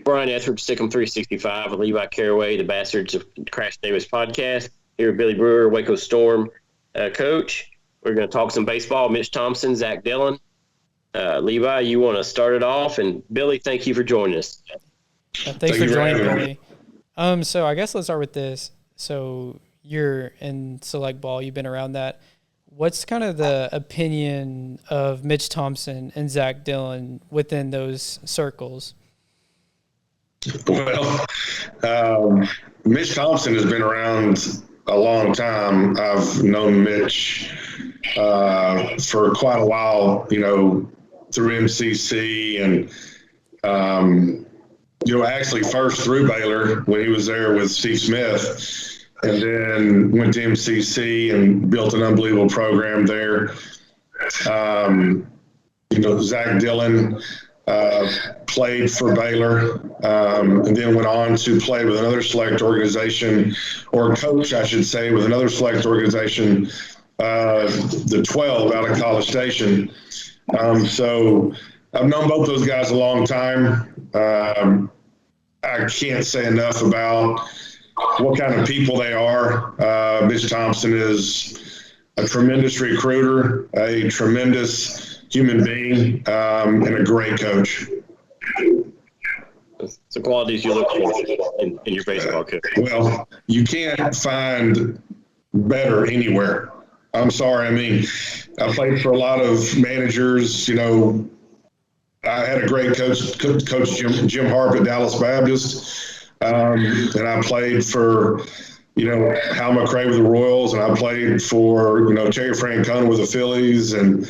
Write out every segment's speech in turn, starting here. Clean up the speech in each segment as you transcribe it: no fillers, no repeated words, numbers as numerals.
Brian Etheridge, Sic'Em 365, and Levi Caraway, the Bastards of Crash Davis podcast. Here with Billy Brewer, Waco Storm coach. We're going to talk some baseball. Mitch Thompson, Zach Dillon. Levi, you want to start it off? And Billy, thank you for joining us. Thanks for joining, Billy. So I guess let's start with this. So you're in select ball. You've been around that. What's kind of the opinion of Mitch Thompson and Zach Dillon within those circles? Well, Mitch Thompson has been around a long time. I've known Mitch for quite a while, through MCC and, actually first through Baylor when he was there with Steve Smith, and then went to MCC and built an unbelievable program there. Zach Dillon played for Baylor, and then went on to play with another select organization, or coach, I should say, with another select organization, the 12 out of College Station. So I've known both those guys a long time. I can't say enough about what kind of people they are. Mitch Thompson is a tremendous recruiter, a tremendous human being, and a great coach. It's the qualities you look for in your baseball coach. Well, you can't find better anywhere. I'm sorry. I played for a lot of managers. I had a great coach Jim Harp at Dallas Baptist, and I played for Hal McRae with the Royals, and I played for Terry Francona with the Phillies, and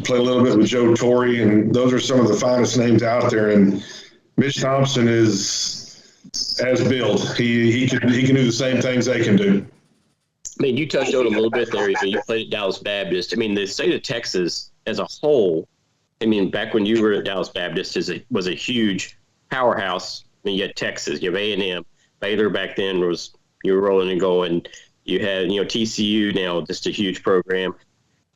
played a little bit with Joe Torre, and those are some of the finest names out there. And Mitch Thompson has built. He can do the same things they can do. You touched on it a little bit there. You played at Dallas Baptist. The state of Texas as a whole, back when you were at Dallas Baptist, was a huge powerhouse. You had Texas, you have A&M. Baylor back then you were rolling and going. You had, TCU now, just a huge program.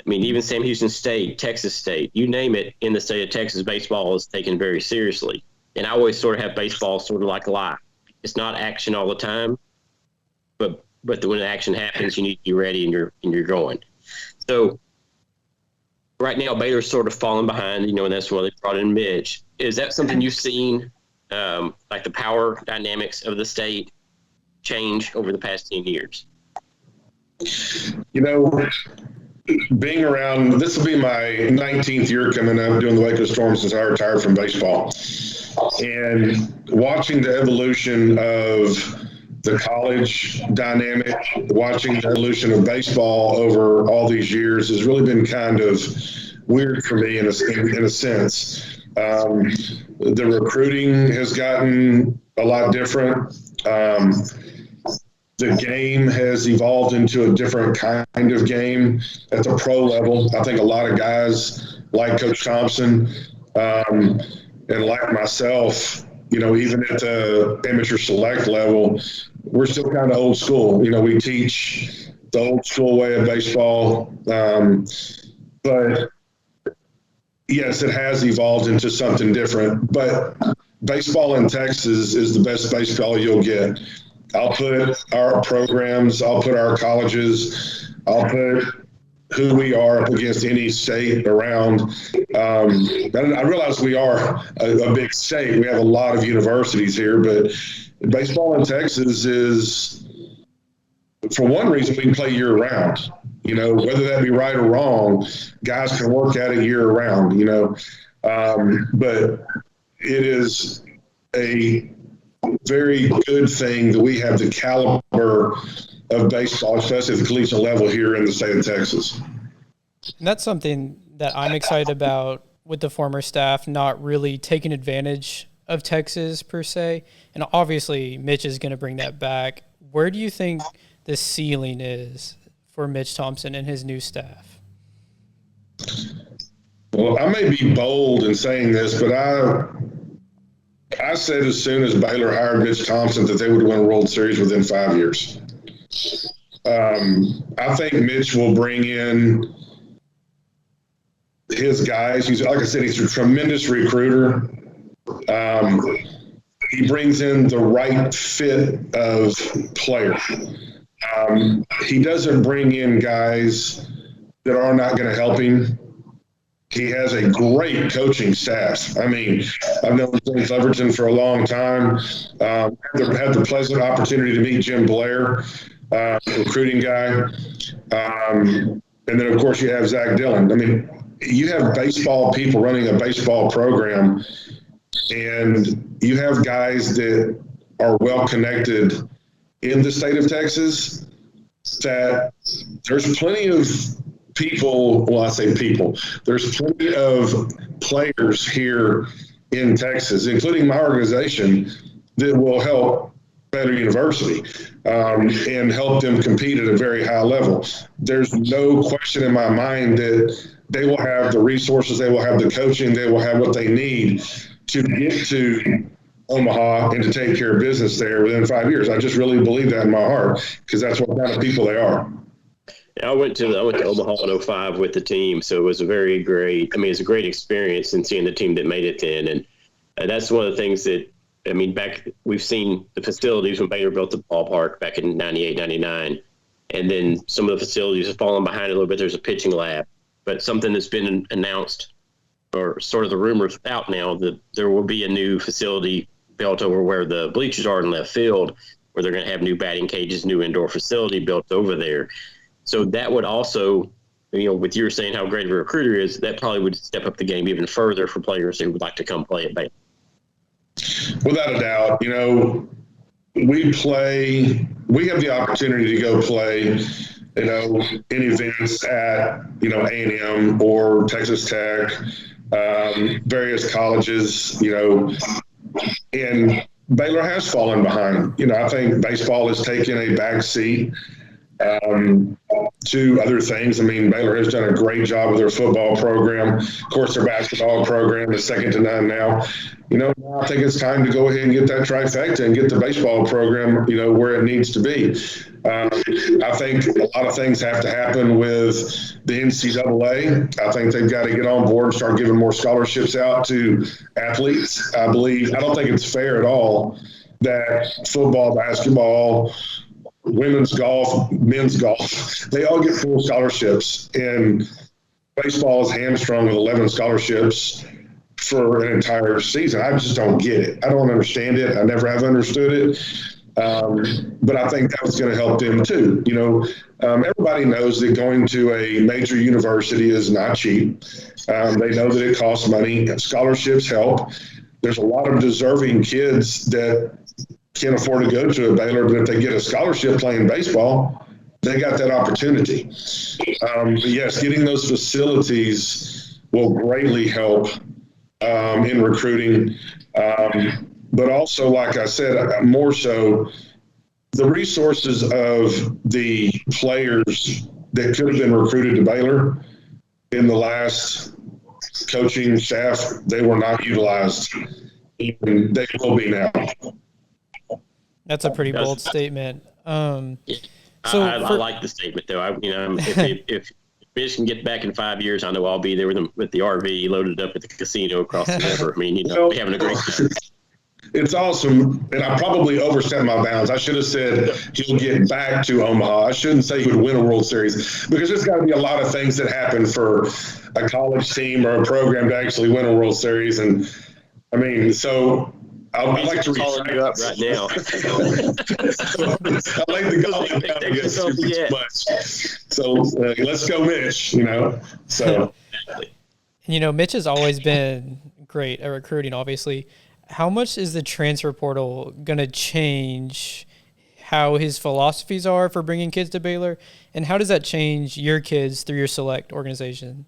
Even Sam Houston State, Texas State, you name it, in the state of Texas, baseball is taken very seriously. And I always sort of have baseball sort of like life. It's not action all the time, but when action happens, you need to be ready and you're going. So right now, Baylor's sort of falling behind, and that's why they brought in Mitch. Is that something you've seen, like the power dynamics of the state change over the past 10 years? Being around, this will be my 19th year coming up doing the Waco Storm since I retired from baseball. And watching the evolution of the college dynamic, watching the evolution of baseball over all these years has really been kind of weird for me in a sense. The recruiting has gotten a lot different. The game has evolved into a different kind of game at the pro level. I think a lot of guys like Coach Thompson and like myself, even at the amateur select level, we're still kind of old school. We teach the old school way of baseball. But yes, it has evolved into something different. But baseball in Texas is the best baseball you'll get. I'll put our programs, I'll put our colleges, I'll put who we are up against any state around. I realize we are a big state. We have a lot of universities here, but baseball in Texas is, for one reason, we can play year round. Whether that be right or wrong, guys can work at it year round, but it is a very good thing that we have the caliber of baseball, especially at the collegiate level here in the state of Texas. And that's something that I'm excited about with the former staff, not really taking advantage of Texas per se. And obviously Mitch is going to bring that back. Where do you think the ceiling is for Mitch Thompson and his new staff? Well, I may be bold in saying this, but I said as soon as Baylor hired Mitch Thompson that they would win a World Series within 5 years. I think Mitch will bring in his guys. Like I said, he's a tremendous recruiter. He brings in the right fit of player. He doesn't bring in guys that are not going to help him. He has a great coaching staff. I mean, I've known Jim Cleverton for a long time. Had the pleasant opportunity to meet Jim Blair, recruiting guy. And then, of course, you have Zach Dillon. I mean, you have baseball people running a baseball program, and you have guys that are well connected in the state of Texas, that there's plenty of people, well, I say people, there's plenty of players here in Texas, including my organization, that will help Baylor University and help them compete at a very high level. There's no question in my mind that they will have the resources, they will have the coaching, they will have what they need to get to Omaha and to take care of business there within 5 years. I just really believe that in my heart, because that's what kind of people they are. I went to Omaha in 05 with the team, so it was a very great. I mean, it's a great experience in seeing the team that made it then, and that's one of the things that, I mean, back we've seen the facilities when Baylor built the ballpark back in 98, 99, and then some of the facilities have fallen behind a little bit. There's a pitching lab, but something that's been announced, or sort of the rumors out now, that there will be a new facility built over where the bleachers are in left field, where they're going to have new batting cages, new indoor facility built over there. So that would also, you know, with your saying how great of a recruiter is, that probably would step up the game even further for players who would like to come play at Baylor. Without a doubt, you know, we have the opportunity to go play, you know, in events at, you know, A&M or Texas Tech, various colleges, you know, and Baylor has fallen behind. You know, I think baseball has taken a back seat to other things. I mean, Baylor has done a great job with their football program. Of course, their basketball program is second to none now. You know, I think it's time to go ahead and get that trifecta and get the baseball program, you know, where it needs to be. I think a lot of things have to happen with the NCAA. I think they've got to get on board and start giving more scholarships out to athletes. I don't think it's fair at all that football, basketball, women's golf, men's golf, they all get full scholarships, and baseball is hamstrung with 11 scholarships for an entire season. I just don't get it. I don't understand it. I never have understood it. But I think that was going to help them too. You know, everybody knows that going to a major university is not cheap. They know that it costs money. Scholarships help. There's a lot of deserving kids that can't afford to go to a Baylor, but if they get a scholarship playing baseball, they got that opportunity. But yes, getting those facilities will greatly help in recruiting. But also, like I said, more so, the resources of the players that could have been recruited to Baylor in the last coaching staff, they were not utilized. And they will be now. That's a pretty bold statement. I like the statement, though. If Michigan get back in 5 years, I know I'll be there with them with the RV loaded up at the casino across the river. I mean, you know, having a great time. It's awesome, and I probably overstepped my bounds. I should have said he'll get back to Omaha. I shouldn't say he would win a World Series, because there's got to be a lot of things that happen for a college team or a program to actually win a World Series. And I mean, so I'd like to call you up right now. I like the golf. So let's go, Mitch. You know, so you know, Mitch has always been great at recruiting. Obviously, how much is the transfer portal going to change how his philosophies are for bringing kids to Baylor, and how does that change your kids through your select organization?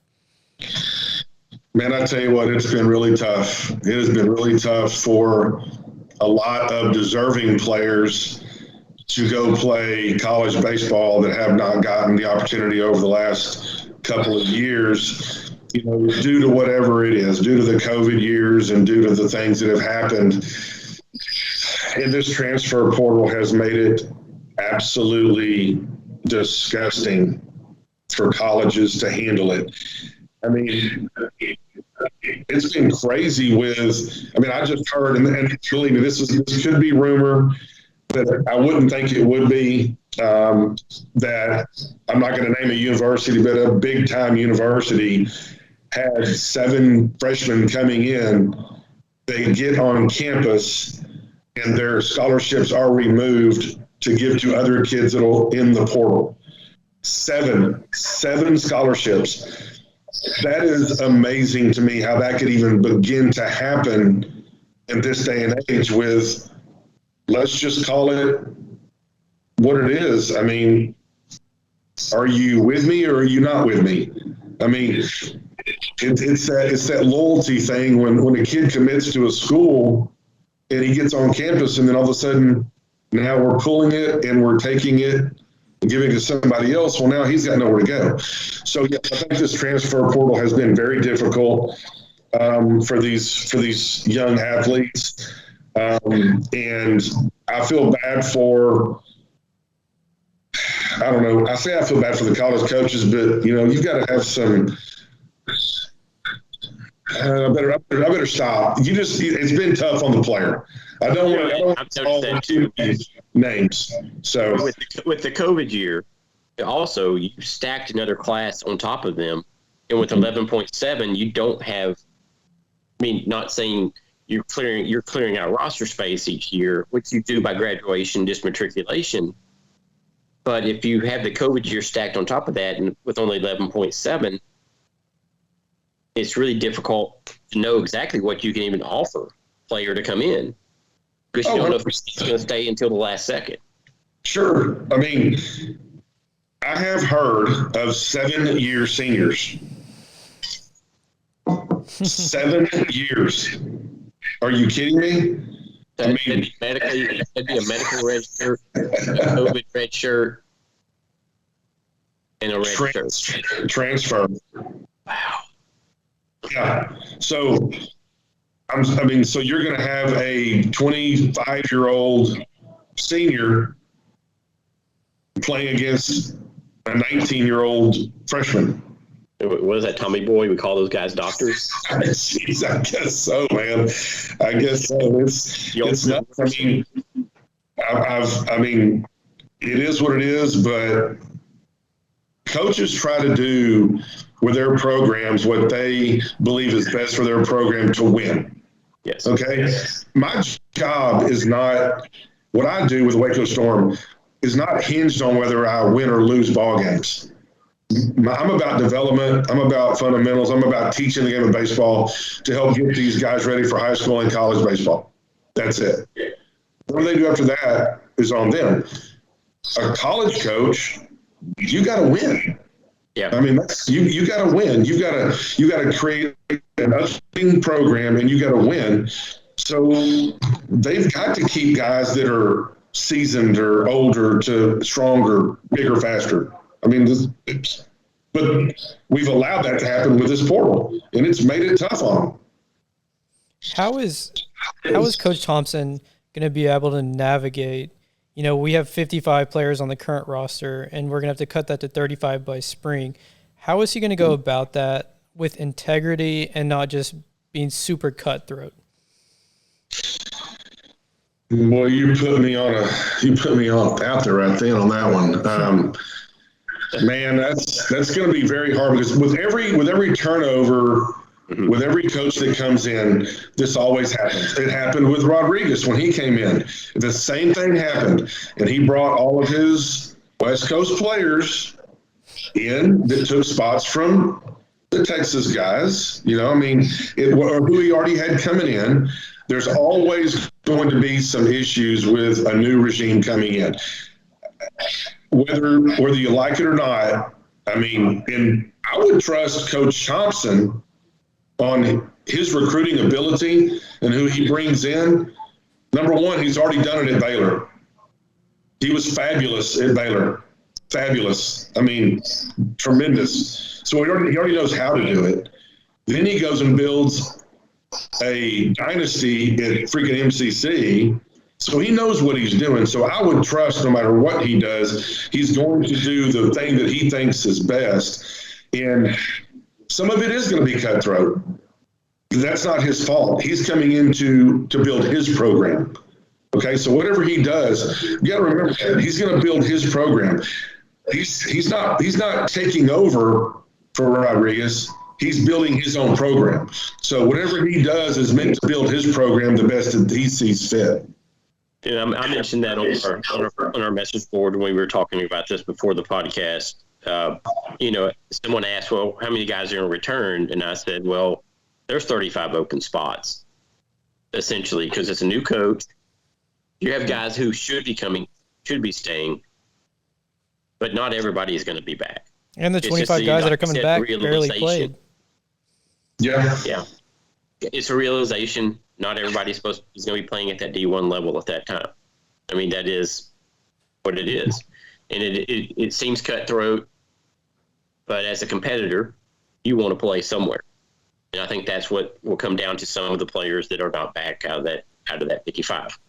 Man, I tell you what, it's been really tough. It has been really tough for a lot of deserving players to go play college baseball that have not gotten the opportunity over the last couple of years, you know, due to whatever it is, due to the COVID years and due to the things that have happened. And this transfer portal has made it absolutely disgusting for colleges to handle it. I mean, it's been crazy with, I mean, I just heard, and believe me, this could be rumor, but I wouldn't think it would be, that I'm not going to name a university, but a big time university had 7 freshmen coming in. They get on campus and their scholarships are removed to give to other kids that are in the portal. 7 scholarships. That is amazing to me how that could even begin to happen in this day and age with, let's just call it what it is. I mean, are you with me or are you not with me? I mean, it's that loyalty thing when a kid commits to a school and he gets on campus and then all of a sudden now we're pulling it and we're taking it and giving it to somebody else. Well, now he's got nowhere to go. So yeah, I think this transfer portal has been very difficult for these young athletes. And I feel bad for, I don't know, I say I feel bad for the college coaches, but, you've got to have some, I better stop. It's been tough on the player. I don't want to call too many names. So with the COVID year, also you stacked another class on top of them, and with 11.7, you don't have. I mean, not saying you're clearing out roster space each year, which you do by graduation, just matriculation. But if you have the COVID year stacked on top of that, and with only 11.7, it's really difficult to know exactly what you can even offer a player to come in, because you don't know if it's going to stay until the last second. Sure. I mean, I have heard of 7-year seniors. 7 years. Are you kidding me? That'd be a medical red shirt, a COVID red shirt, and a red shirt. Transfer. Wow. Yeah. So, so you're going to have a 25-year-old senior playing against a 19-year-old freshman. What is that, Tommy Boy? We call those guys doctors? Jeez, I guess so, man. I guess so. It's nuts. I mean, it is what it is, but coaches try to do with their programs what they believe is best for their program to win. Yes. Okay? My job is not, what I do with Waco Storm is not hinged on whether I win or lose ball games. I'm about development. I'm about fundamentals. I'm about teaching the game of baseball to help get these guys ready for high school and college baseball. That's it. What they do after that is on them. A college coach, you got to win. Yeah. I mean, you got to win. You got to create an upstream program, and you got to win. So they've got to keep guys that are seasoned or older to stronger, bigger, faster. I mean, but we've allowed that to happen with this portal, and it's made it tough on them. How is Coach Thompson going to be able to navigate? We have 55 players on the current roster, and we're going to have to cut that to 35 by spring. How is he going to go about that with integrity and not just being super cutthroat? Well, you put me on out there right then on that one. Man, that's going to be very hard, because with every turnover, with every coach that comes in, this always happens. It happened with Rodriguez when he came in. The same thing happened, and he brought all of his West Coast players in that took spots from the Texas guys. Or who he already had coming in. There's always going to be some issues with a new regime coming in. Whether you like it or not, and I would trust Coach Thompson on his recruiting ability and who he brings in. Number one, he's already done it at Baylor. He was fabulous at Baylor. Fabulous. Tremendous. So he already knows how to do it. Then he goes and builds a dynasty at freaking MCC. So he knows what he's doing. So I would trust no matter what he does, he's going to do the thing that he thinks is best. And some of it is going to be cutthroat. That's not his fault. He's coming in to build his program. Okay, so whatever he does, you got to remember that he's going to build his program. He's not taking over for Rodriguez. He's building his own program. So whatever he does is meant to build his program the best that he sees fit. Yeah, I mentioned that on our message board when we were talking about this before the podcast. Someone asked, well, how many guys are going to return? And I said, well, there's 35 open spots, essentially, because it's a new coach. You have guys who should be staying, but not everybody is going to be back. And the 25 guys that are coming back barely played. Yeah. Yeah. It's a realization. Not everybody is going to be playing at that D1 level at that time. I mean, that is what it is. And it seems cutthroat, but as a competitor, you want to play somewhere. And I think that's what will come down to some of the players that are not back out of that 55.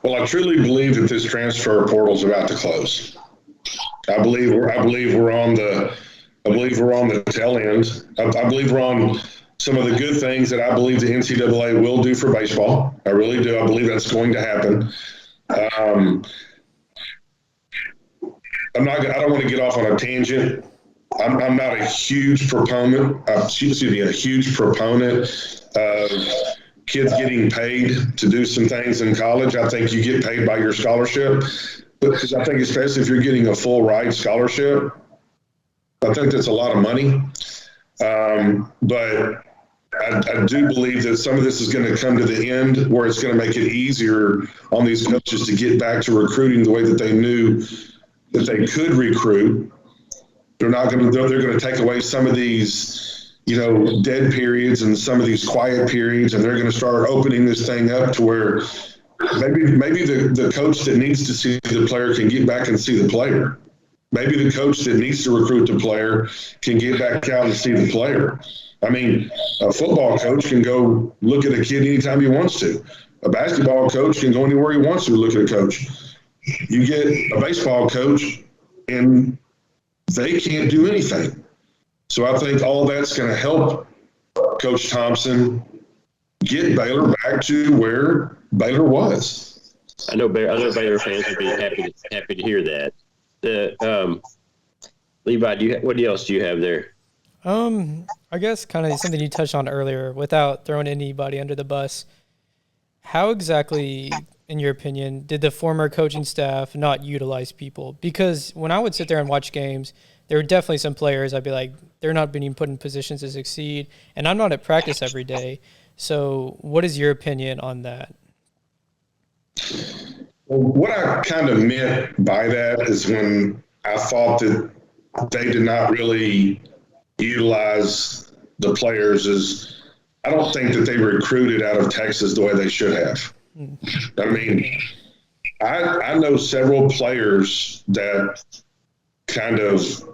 Well, I truly believe that this transfer portal is about to close. I believe we're on the tail end. I believe we're on some of the good things that I believe the NCAA will do for baseball. I really do. I believe that's going to happen. I don't want to get off on a tangent. I'm not a huge proponent. A huge proponent of kids getting paid to do some things in college. I think you get paid by your scholarship, because I think especially if you're getting a full ride scholarship, I think that's a lot of money. But I do believe that some of this is going to come to the end where it's going to make it easier on these coaches to get back to recruiting the way that they knew that they could recruit. They're going to take away some of these, dead periods and some of these quiet periods, and they're going to start opening this thing up to where maybe the coach that needs to see the player can get back and see the player. Maybe the coach that needs to recruit the player can get back out and see the player. I mean, a football coach can go look at a kid anytime he wants to. A basketball coach can go anywhere he wants to look at a coach. You get a baseball coach, and they can't do anything. So I think all that's going to help Coach Thompson get Baylor back to where Baylor was. I know Baylor fans would be happy to hear that. Levi, what else do you have there? I guess kind of something you touched on earlier without throwing anybody under the bus. How exactly, in your opinion, did the former coaching staff not utilize people? Because when I would sit there and watch games, there were definitely some players I'd be like, they're not being put in positions to succeed, and I'm not at practice every day. So what is your opinion on that? Well, what I kind of meant by that is when I thought that they did not really utilize the players is I don't think that they recruited out of Texas the way they should have. I mean, I know several players that kind of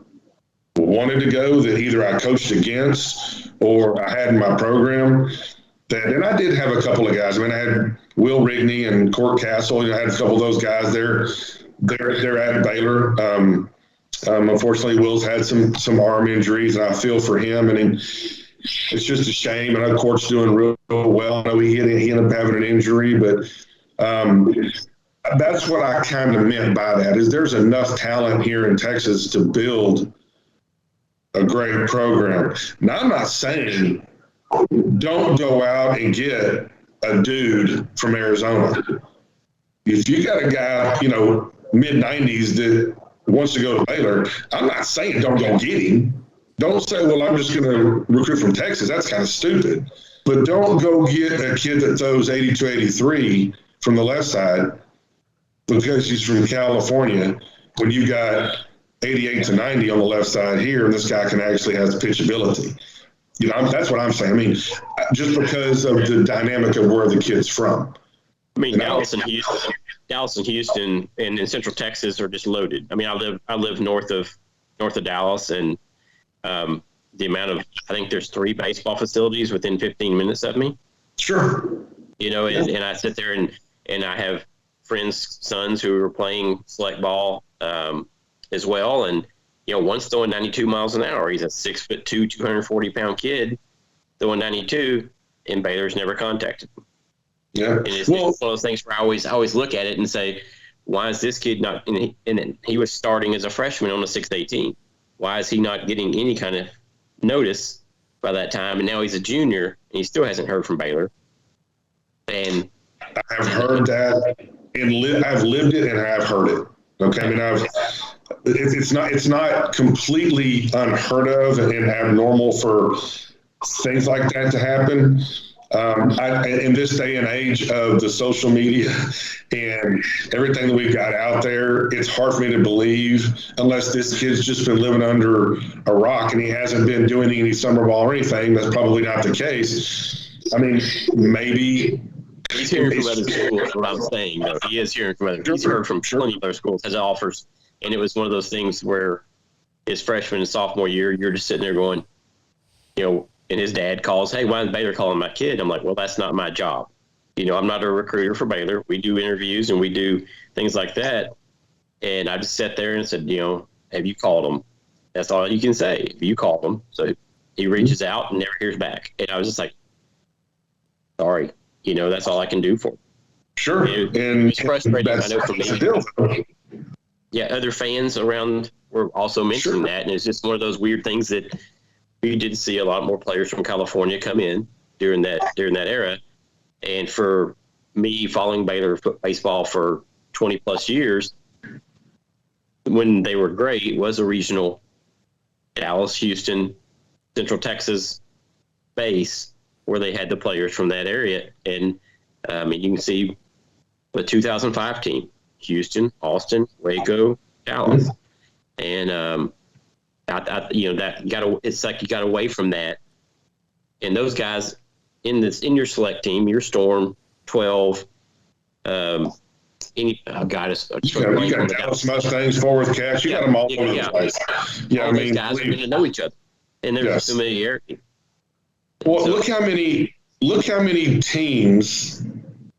wanted to go that either I coached against or I had in my program. And I did have a couple of guys. I mean, I had Will Rigney and Court Castle. I had a couple of those guys there. They're at Baylor. Unfortunately, Will's had some arm injuries, and I feel for him. And it's just a shame. I know Court's doing real well. I know he ended up having an injury, but that's what I kind of meant by that. Is there's enough talent here in Texas to build a great program. Now, I'm not saying don't go out and get a dude from Arizona. If you got a guy, mid-90s that wants to go to Baylor, I'm not saying don't go get him. Don't say, well, I'm just going to recruit from Texas. That's kind of stupid. But don't go get a kid that throws 82, 83 from the left side because he's from California when you got 88 to 90 on the left side here, and this guy can actually has pitchability. That's what I'm saying. I mean, just because of the dynamic of where the kid's from. I mean, Dallas and Houston, and in Central Texas are just loaded. I mean, I live north of Dallas, and the amount of I think there's 3 baseball facilities within 15 minutes of me. Sure. And I sit there and I have friends' sons who are playing select ball as well, and one's throwing 92 miles an hour. He's a 6'2", 240-pound kid, throwing 92, and Baylor's never contacted him. Yeah. And it's one of those things where I always look at it and say, why is this kid not? And he was starting as a freshman on the 6A team. Why is he not getting any kind of notice by that time? And now he's a junior, and he still hasn't heard from Baylor. And I've heard that, and I've lived it, and I've heard it. Okay, I mean, it's not completely unheard of and abnormal for things like that to happen. In this day and age of the social media and everything that we've got out there, it's hard for me to believe, unless this kid's just been living under a rock and he hasn't been doing any summer ball or anything. That's probably not the case. I mean, maybe he's hearing from other schools. What I'm saying, though, he is hearing from other. He's heard from plenty of other schools as offers, and it was one of those things where his freshman and sophomore year, you're just sitting there going, and his dad calls, hey, why is Baylor calling my kid? I'm like, well, that's not my job. I'm not a recruiter for Baylor. We do interviews and we do things like that. And I just sat there and said, have you called him? That's all you can say. Have you called him? So he reaches out and never hears back. And I was just like, sorry, that's all I can do for him. Sure. And it's frustrating, I know, for me. Yeah, other fans around were also mentioning that. And it's just one of those weird things that we did see a lot more players from California come in during that era. And for me, following Baylor baseball for 20 plus years, when they were great, it was a regional Dallas, Houston, Central Texas base where they had the players from that area. And you can see the 2005 team, Houston, Austin, Waco, Dallas. And, it's like you got away from that. And those guys in your select team, your Storm, 12, you got Dallas Mustangs, Forward Cats, you got them all over the place. Yeah, all those guys are going to know each other, and there's familiarity. Well, look how many teams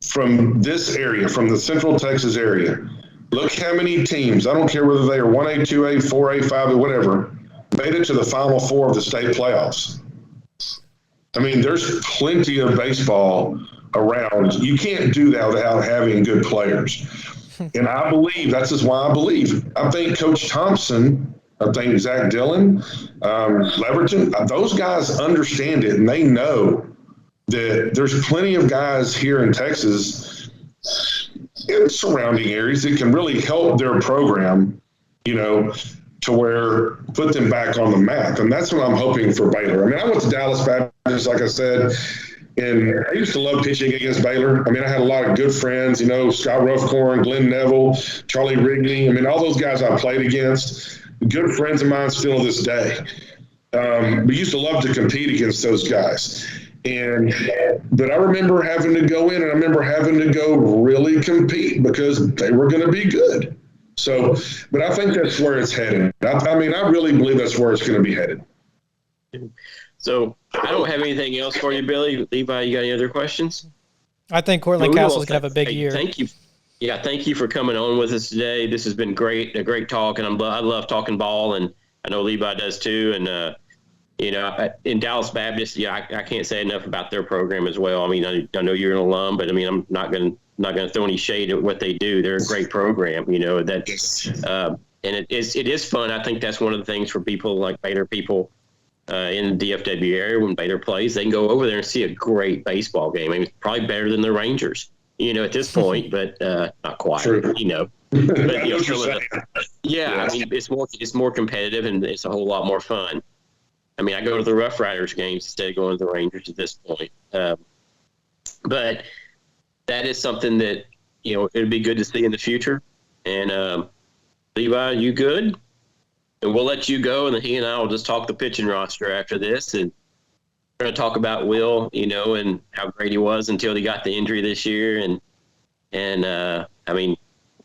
from this area, from the Central Texas area. Look how many teams, I don't care whether they are 1A, 2A, 4A, 5A, whatever, made it to the Final Four of the state playoffs. I mean, there's plenty of baseball around. You can't do that without having good players. And I believe, that's just why I believe. I think Coach Thompson, I think Zach Dillon, Leverton, those guys understand it, and they know that there's plenty of guys here in Texas in surrounding areas that can really help their program, to where put them back on the map. And that's what I'm hoping for Baylor. I mean, I went to Dallas Baptist, like I said, and I used to love pitching against Baylor. I mean, I had a lot of good friends, Scott Ruffcorn, Glenn Neville, Charlie Rigney. I mean, all those guys I played against, good friends of mine still to this day. We used to love to compete against those guys. But I remember having to go in, and I remember having to go really compete because they were going to be good. So, but I think that's where it's headed. I really believe that's where it's going to be headed. So I don't have anything else for you, Billy. Levi, you got any other questions? I think Cortland Castle's going to have a big year. Thank you. Yeah, thank you for coming on with us today. This has been a great talk, and I love talking ball, and I know Levi does too. And in Dallas Baptist, I can't say enough about their program as well. I mean, I know you're an alum, but I mean, I'm not going to throw any shade at what they do. They're a great program, and it is fun. I think that's one of the things for people like Baylor people in the DFW area. When Baylor plays, they can go over there and see a great baseball game. I mean, it's probably better than the Rangers, at this point, but not quite, True. But, I mean, it's more competitive, and it's a whole lot more fun. I mean, I go to the Rough Riders games instead of going to the Rangers at this point. But that is something that, it'd be good to see in the future. And Levi, you good? And we'll let you go, and then he and I will just talk the pitching roster after this. And we're going to talk about Will, and how great he was until he got the injury this year. And I mean,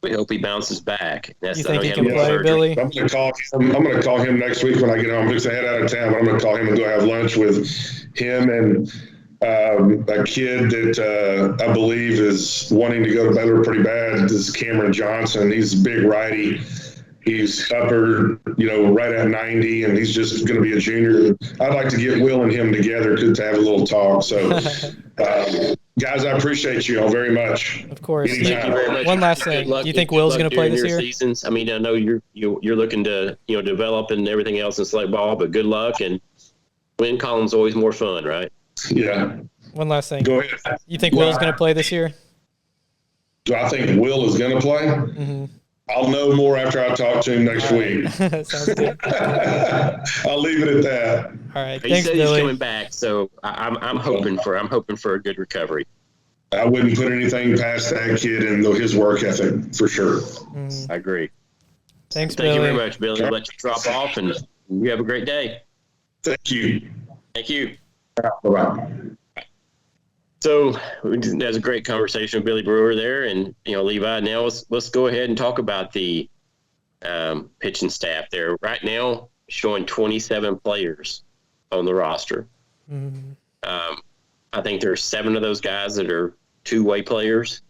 we hope he bounces back. You think he can play, Billy? I'm going to call him next week when I get home. Because I head out of town, but I'm going to call him and go have lunch with him and a kid that I believe is wanting to go to Baylor pretty bad. This is Cameron Johnson. He's a big righty, He's upper, right at 90, and he's just going to be a junior. I'd like to get Will and him together to have a little talk. So, guys, I appreciate you all very much. Of course. Anytime. Thank you very much. One last thing. Do you think Will's going to play this year? Seasons. I mean, I know you're looking to develop and everything else in slate ball, but good luck, and win column's always more fun, right? Yeah. One last thing. Go ahead. You think Will's going to play this year? Do I think Will is going to play? Mm-hmm. I'll know more after I talk to him next week. Sounds good. I'll leave it at that. All right. He Thanks, said Billy. he's coming back, so I'm hoping for a good recovery. I wouldn't put anything past that kid and his work ethic for sure. Mm-hmm. I agree. Thanks, Thank Billy. you very much, Billy. I'll let you drop off, and you have a great day. Thank you. Thank you. Bye-bye. So that was a great conversation with Billy Brewer there, and Levi. Now let's go ahead and talk about the pitching staff there. Right now, showing 27 players on the roster. Mm-hmm. I think there's 7 of those guys that are two-way players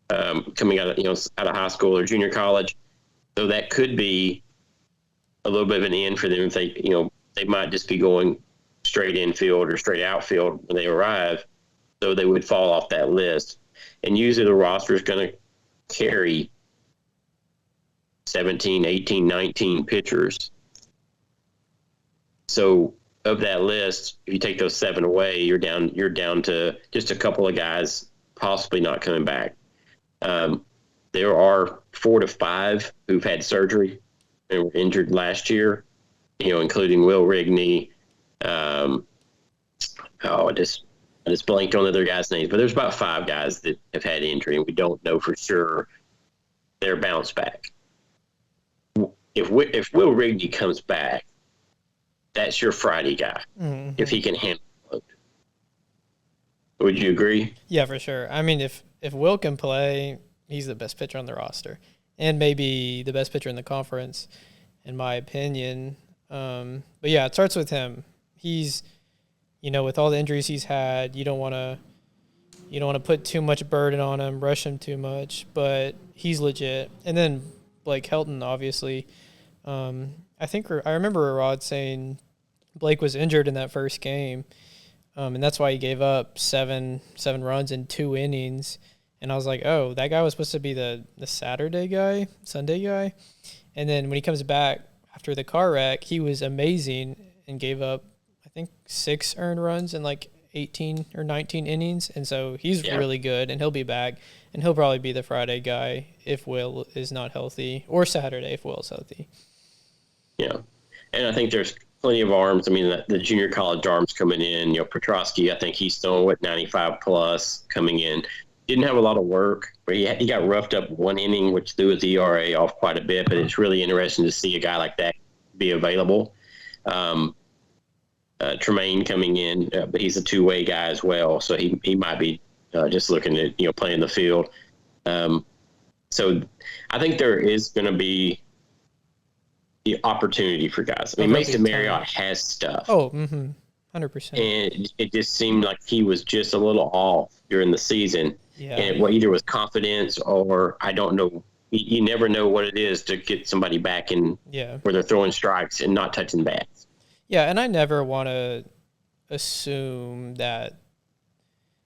coming out of high school or junior college. So that could be a little bit of an in for them if they might just be going straight infield or straight outfield when they arrive. So they would fall off that list. And usually the roster is going to carry 17, 18, 19 pitchers. So of that list, if you take those 7 away, you're down to just a couple of guys possibly not coming back. There are 4 to 5 who've had surgery and were injured last year, including Will Rigney. I just blanked on the other guys' names, but there's about 5 guys that have had injury, and we don't know for sure their bounce back. If Will Rigney comes back, that's your Friday guy, Mm-hmm. if he can handle it. Would you agree? Yeah, for sure. I mean, if Will can play, he's the best pitcher on the roster, and maybe the best pitcher in the conference, in my opinion. But yeah, it starts with him. He's, with all the injuries he's had, you don't want to put too much burden on him, rush him too much, but he's legit. And then Blake Helton, obviously. I remember Rod saying Blake was injured in that first game, and that's why he gave up seven runs in 2 innings. And I was like, oh, that guy was supposed to be the Sunday guy. And then when he comes back after the car wreck, he was amazing and gave up, I think, 6 earned runs in like 18 or 19 innings. And so he's really good, and he'll be back, and he'll probably be the Friday guy if Will is not healthy, or Saturday if Will's healthy. Yeah. And I think there's plenty of arms. I mean, the junior college arms coming in, Petrosky, I think he's still at 95 plus coming in. Didn't have a lot of work, but he got roughed up 1 inning, which threw his ERA off quite a bit, but it's really interesting to see a guy like that be available. Tremaine coming in, but he's a 2-way guy as well, so he might be just looking at playing the field. So I think there is going to be the opportunity for guys. I mean, Mason Marriott has stuff. Oh, 100%. And it just seemed like he was just a little off during the season. Yeah. And it either was confidence or I don't know. You never know what it is to get somebody back in where they're throwing strikes and not touching bats. Yeah, and I never want to assume that,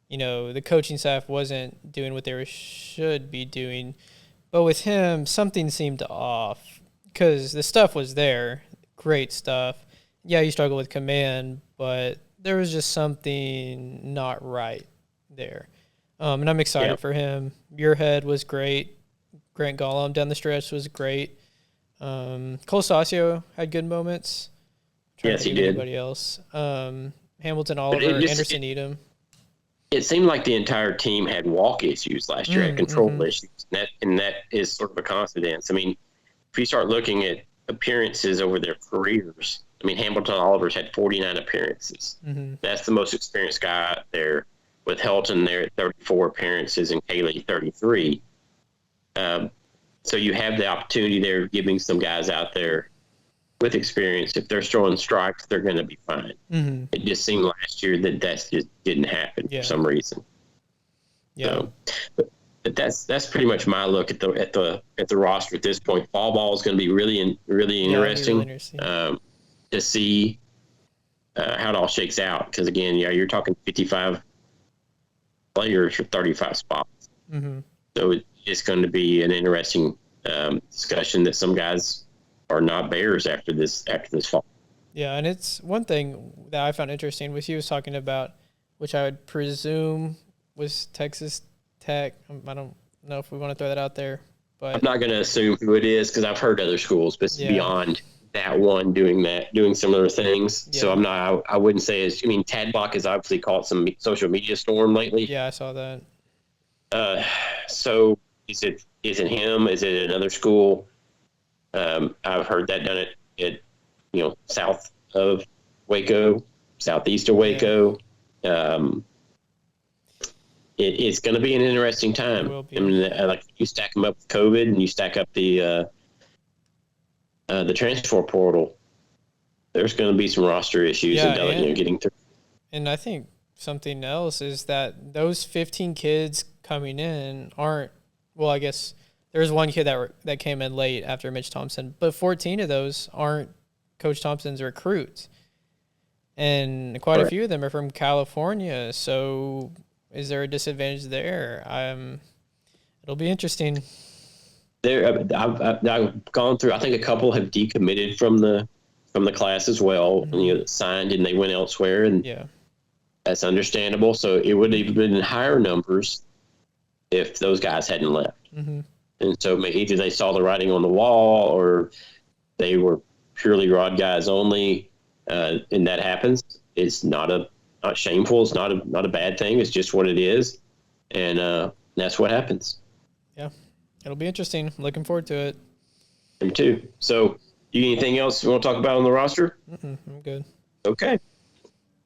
the coaching staff wasn't doing what they should be doing. But with him, something seemed off because the stuff was there, great stuff. Yeah, you struggle with command, but there was just something not right there. And I'm excited for him. Muirhead was great. Grant Gollum down the stretch was great. Cole Stasio had good moments. Yes, he did. Anybody else? Hamilton Oliver, Anderson Edom. It seemed like the entire team had walk issues last year, had control issues, and that is sort of a coincidence. I mean, if you start looking at appearances over their careers, I mean, Hamilton Oliver's had 49 appearances. Mm-hmm. That's the most experienced guy out there, with Helton there at 34 appearances and Kaylee 33. So you have the opportunity there, giving some guys out there with experience. If they're throwing strikes, they're going to be fine. Mm-hmm. It just seemed last year that just didn't happen for some reason. Yeah. So, but But that's pretty much my look at the roster at this point. Fall ball is going to be really interesting, to see how it all shakes out. Because again, you're talking 55 players for 35 spots. Mm-hmm. So it's going to be an interesting discussion that some guys are not Bears after this fall. Yeah, and it's one thing that I found interesting was he was talking about, which I would presume was Texas Tech. I don't know if we want to throw that out there, but I'm not going to assume who it is because I've heard other schools, but beyond that one doing similar things. Yeah. So I wouldn't say Tad Block has obviously caught some social media storm lately. Yeah, I saw that. So is it him? Is it another school? I've heard that done at south of Waco, southeast of Waco. Yeah. It's going to be an interesting time. It will be. I mean, like you stack them up with COVID, and you stack up the transfer portal. There's going to be some roster issues getting through. And I think something else is that those 15 kids coming in aren't. Well, I guess there's one kid that came in late after Mitch Thompson, but 14 of those aren't Coach Thompson's recruits, and quite a few of them are from California. So, is there a disadvantage there? It'll be interesting. I've gone through. I think a couple have decommitted from the class as well. Mm-hmm. Signed and they went elsewhere, and that's understandable. So it would have been higher numbers if those guys hadn't left. Mm-hmm. And so either they saw the writing on the wall, or they were purely Rod guys only, and that happens. It's not shameful. It's not a bad thing. It's just what it is, and that's what happens. Yeah, it'll be interesting. Looking forward to it. Me too. So, anything else you want to talk about on the roster? I'm good. Okay.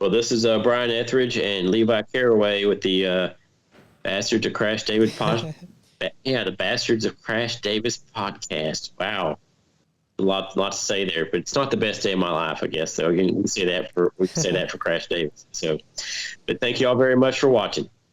Well, this is Brian Etheridge and Levi Caraway with the Bastards of Crash David podcast. The Bastards of Crash Davis podcast. Wow. A lot to say there, but it's not the best day of my life, I guess. So we can say that for Crash Davis. So, but thank you all very much for watching.